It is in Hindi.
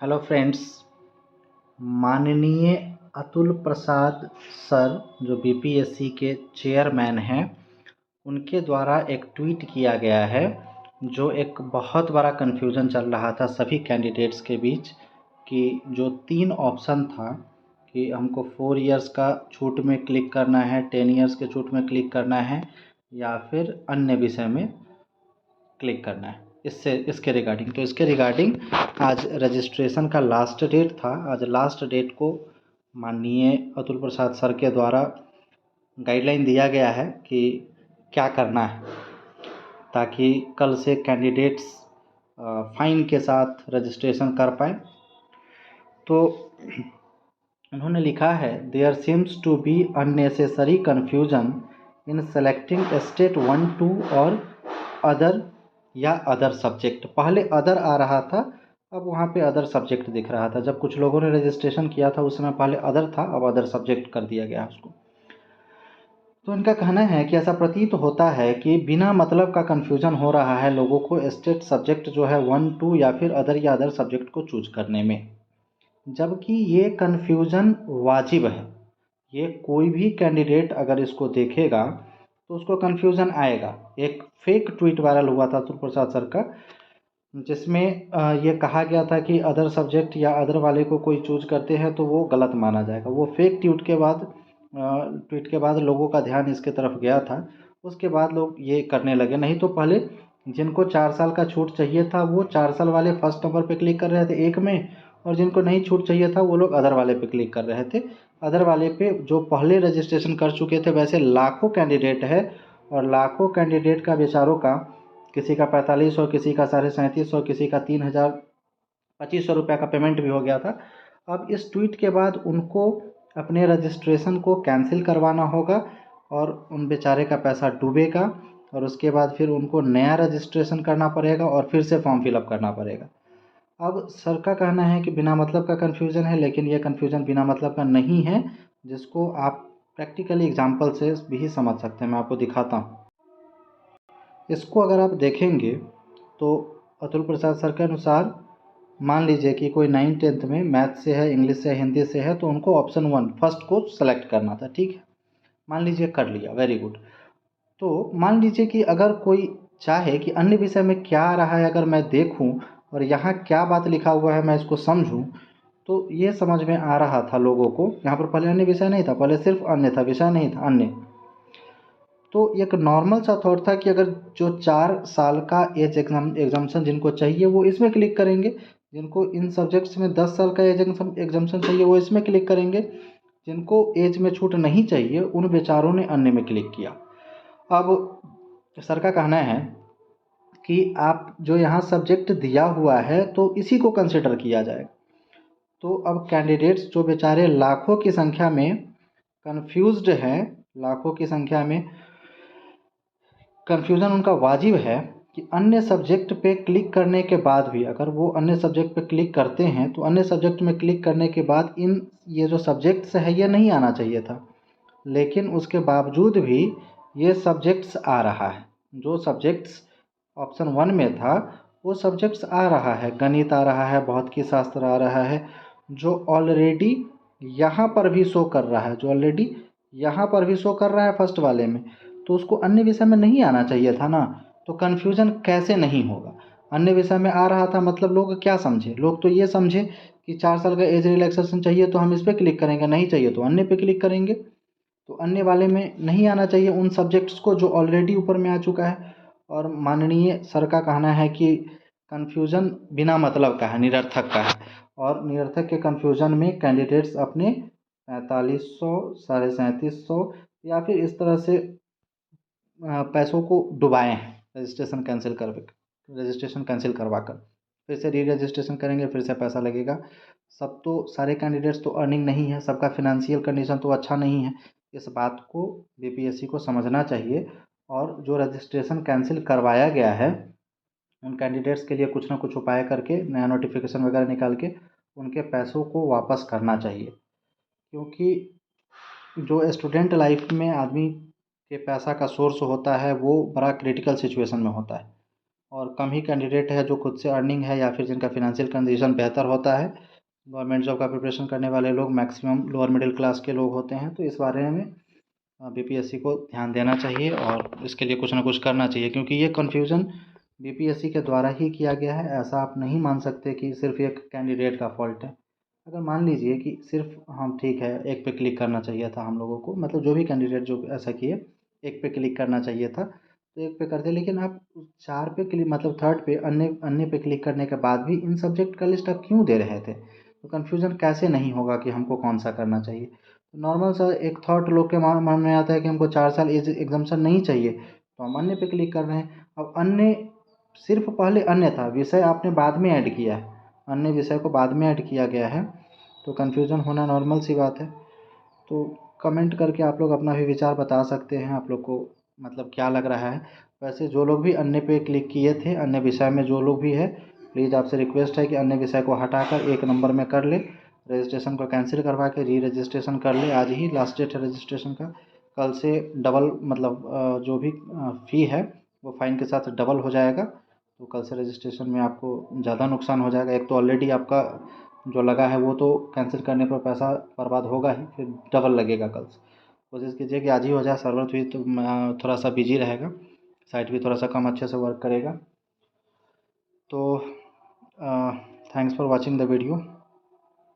Hello friends. माननीय अतुल प्रसाद सर जो बीपीएससी के चेयरमैन हैं, उनके द्वारा एक ट्वीट किया गया है जो एक बहुत बड़ा कन्फ्यूज़न चल रहा था सभी कैंडिडेट्स के बीच कि जो 3 ऑप्शन था कि हमको 4 इयर्स का छूट में क्लिक करना है, 10 इयर्स के छूट में क्लिक करना है या फिर अन्य विषय में क्लिक करना है। इसके रिगार्डिंग आज रजिस्ट्रेशन का लास्ट डेट था। आज लास्ट डेट को माननीय अतुल प्रसाद सर के द्वारा गाइडलाइन दिया गया है कि क्या करना है, ताकि कल से कैंडिडेट्स फाइन के साथ रजिस्ट्रेशन कर पाएँ। तो उन्होंने लिखा है, there seems to be unnecessary confusion in selecting state 1, 2 और अदर या अदर सब्जेक्ट। पहले अदर आ रहा था, अब वहाँ पे अदर सब्जेक्ट दिख रहा था। जब कुछ लोगों ने रजिस्ट्रेशन किया था उस समय पहले अदर था, अब अदर सब्जेक्ट कर दिया गया उसको। तो इनका कहना है कि ऐसा प्रतीत होता है कि बिना मतलब का कन्फ्यूजन हो रहा है लोगों को स्टेट सब्जेक्ट जो है 1, 2 या फिर अदर या अदर सब्जेक्ट को चूज करने में, जबकि ये कन्फ्यूजन वाजिब है। ये कोई भी कैंडिडेट अगर इसको देखेगा तो उसको कन्फ्यूजन आएगा। एक फेक ट्वीट वायरल हुआ था अतुल प्रसाद सर का, जिसमें ये कहा गया था कि अदर सब्जेक्ट या अदर वाले को कोई चूज करते हैं तो वो गलत माना जाएगा। वो फेक ट्वीट के बाद लोगों का ध्यान इसके तरफ गया था। उसके बाद लोग ये करने लगे। नहीं तो पहले जिनको 4 साल का छूट चाहिए था वो 4 साल वाले फर्स्ट नंबर पे क्लिक कर रहे थे एक में, और जिनको नहीं छूट चाहिए था वो लोग अदर वाले पे क्लिक कर रहे थे। अदर वाले पे जो पहले रजिस्ट्रेशन कर चुके थे, वैसे लाखों कैंडिडेट है और लाखों कैंडिडेट का बेचारों का, किसी का 4500, किसी का 3750, किसी का 3000 2500 रुपये का पेमेंट भी हो गया था। अब इस ट्वीट के बाद उनको अपने रजिस्ट्रेशन को कैंसिल करवाना होगा और उन बेचारे का पैसा डूबेगा और उसके बाद फिर उनको नया रजिस्ट्रेशन करना पड़ेगा और फिर से फॉर्म फिलअप करना पड़ेगा। अब सर का कहना है कि बिना मतलब का कन्फ्यूज़न है, लेकिन ये कन्फ्यूज़न बिना मतलब का नहीं है, जिसको आप प्रैक्टिकली एग्जांपल से भी समझ सकते हैं। मैं आपको दिखाता हूँ। इसको अगर आप देखेंगे तो अतुल प्रसाद सर के अनुसार, मान लीजिए कि कोई 9th-10th में मैथ से है, इंग्लिश से है, हिंदी से है, तो उनको ऑप्शन 1 फर्स्ट को सेलेक्ट करना था। ठीक है, मान लीजिए कर लिया, वेरी गुड। तो मान लीजिए कि अगर कोई चाहे कि अन्य विषय में क्या आ रहा है अगर मैं देखूं और यहाँ क्या बात लिखा हुआ है मैं इसको समझूं, तो ये समझ में आ रहा था लोगों को। यहाँ पर पहले अन्य विषय नहीं था, पहले सिर्फ अन्य था, विषय नहीं था, अन्य। तो एक नॉर्मल सा थॉट था कि अगर जो 4 साल का एज एग्जाम्पशन जिनको चाहिए वो इसमें क्लिक करेंगे, जिनको इन सब्जेक्ट्स में 10 साल का एज एग्जाम्पशन चाहिए वो इसमें क्लिक करेंगे, जिनको एज में छूट नहीं चाहिए उन बेचारों ने अन्य में क्लिक किया। अब सर का कहना है कि आप जो यहाँ सब्जेक्ट दिया हुआ है तो इसी को कंसिडर किया जाए। तो अब कैंडिडेट्स जो बेचारे लाखों की संख्या में कंफ्यूज्ड हैं, लाखों की संख्या में कन्फ्यूज़न उनका वाजिब है कि अन्य सब्जेक्ट पे क्लिक करने के बाद भी, अगर वो अन्य सब्जेक्ट पे क्लिक करते हैं तो अन्य सब्जेक्ट में क्लिक करने के बाद ये जो सब्जेक्ट्स है ये नहीं आना चाहिए था, लेकिन उसके बावजूद भी ये सब्जेक्ट्स आ रहा है। जो सब्जेक्ट्स ऑप्शन 1 में था वो सब्जेक्ट्स आ रहा है। गणित आ रहा है, भौतिकी शास्त्र आ रहा है, जो ऑलरेडी यहाँ पर भी शो कर रहा है, जो ऑलरेडी यहाँ पर भी शो कर रहा है फर्स्ट वाले में। तो उसको अन्य विषय में नहीं आना चाहिए था ना, तो कन्फ्यूज़न कैसे नहीं होगा। अन्य विषय में आ रहा था मतलब लोग क्या समझे, लोग तो ये समझे कि 4 साल का एज रिलैक्सेशन चाहिए तो हम इस पर क्लिक करेंगे, नहीं चाहिए तो अन्य पे क्लिक करेंगे। तो अन्य वाले में नहीं आना चाहिए उन सब्जेक्ट्स को जो ऑलरेडी ऊपर में आ चुका है। और माननीय सर का कहना है कि कन्फ्यूज़न बिना मतलब का है, निरर्थक का है, और निरर्थक के कन्फ्यूज़न में कैंडिडेट्स अपने 4500, 3750 या फिर इस तरह से पैसों को डुबाए हैं रजिस्ट्रेशन कैंसिल करवा कर। फिर से री रजिस्ट्रेशन करेंगे, फिर से पैसा लगेगा। सब तो सारे कैंडिडेट्स तो अर्निंग नहीं है, सबका फिनेंशियल कंडीशन तो अच्छा नहीं है। इस बात को बीपीएससी को समझना चाहिए और जो रजिस्ट्रेशन कैंसिल करवाया गया है उन कैंडिडेट्स के लिए कुछ ना कुछ उपाय करके नया नोटिफिकेशन वगैरह निकाल के उनके पैसों को वापस करना चाहिए। क्योंकि जो स्टूडेंट लाइफ में आदमी के पैसा का सोर्स होता है वो बड़ा क्रिटिकल सिचुएशन में होता है। और कम ही कैंडिडेट है जो खुद से अर्निंग है या फिर जिनका फिनेंशियल कंडीशन बेहतर होता है। गवर्नमेंट जॉब का प्रिपरेशन करने वाले लोग मैक्सिमम लोअर मिडिल क्लास के लोग होते हैं। तो इस बारे में बीपीएससी को ध्यान देना चाहिए और इसके लिए कुछ ना कुछ करना चाहिए, क्योंकि ये कन्फ्यूज़न बीपीएससी के द्वारा ही किया गया है। ऐसा आप नहीं मान सकते कि सिर्फ़ एक कैंडिडेट का फ़ॉल्ट है। अगर मान लीजिए कि सिर्फ़ हम ठीक है, एक पे क्लिक करना चाहिए था हम लोगों को, मतलब जो भी कैंडिडेट जो ऐसा किए, एक पे क्लिक करना चाहिए था, तो एक पे करते, लेकिन आप 4 पे क्लिक मतलब थर्ड पे अन्य अन्य पे क्लिक करने के बाद भी इन सब्जेक्ट का लिस्ट आप क्यों दे रहे थे? तो कन्फ्यूज़न कैसे नहीं होगा कि हमको कौन-सा करना चाहिए? नॉर्मल सा एक थॉट लोग के मन में आता है कि हमको 4 साल एज एग्ज़म्पशन नहीं चाहिए, तो हम अन्य पे क्लिक कर रहे हैं। अब अन्य सिर्फ़ पहले अन्य था, विषय आपने बाद में ऐड किया है, अन्य विषय को बाद में ऐड किया गया है, तो कन्फ्यूज़न होना नॉर्मल सी बात है। तो कमेंट करके आप लोग अपना भी विचार बता सकते हैं, आप लोग को मतलब क्या लग रहा है। वैसे जो लोग भी अन्य पे क्लिक किए थे, अन्य विषय में जो लोग भी है, प्लीज़ आपसे रिक्वेस्ट है कि अन्य विषय को हटाकर एक नंबर में कर ले, रजिस्ट्रेशन को कैंसिल करवा के री रजिस्ट्रेशन कर ले। आज ही लास्ट डेट है रजिस्ट्रेशन का, कल से डबल मतलब जो भी फ़ी है वो फ़ाइन के साथ डबल हो जाएगा। तो कल से रजिस्ट्रेशन में आपको ज़्यादा नुकसान हो जाएगा। एक तो ऑलरेडी आपका जो लगा है वो तो कैंसिल करने पर पैसा बर्बाद होगा ही, फिर डबल लगेगा कल से। कोशिश कीजिए कि आज ही हो जाए, सर्वर भी तो थोड़ा सा बिजी रहेगा, साइट भी थोड़ा सा कम अच्छे से वर्क करेगा। तो thanks for watching the video.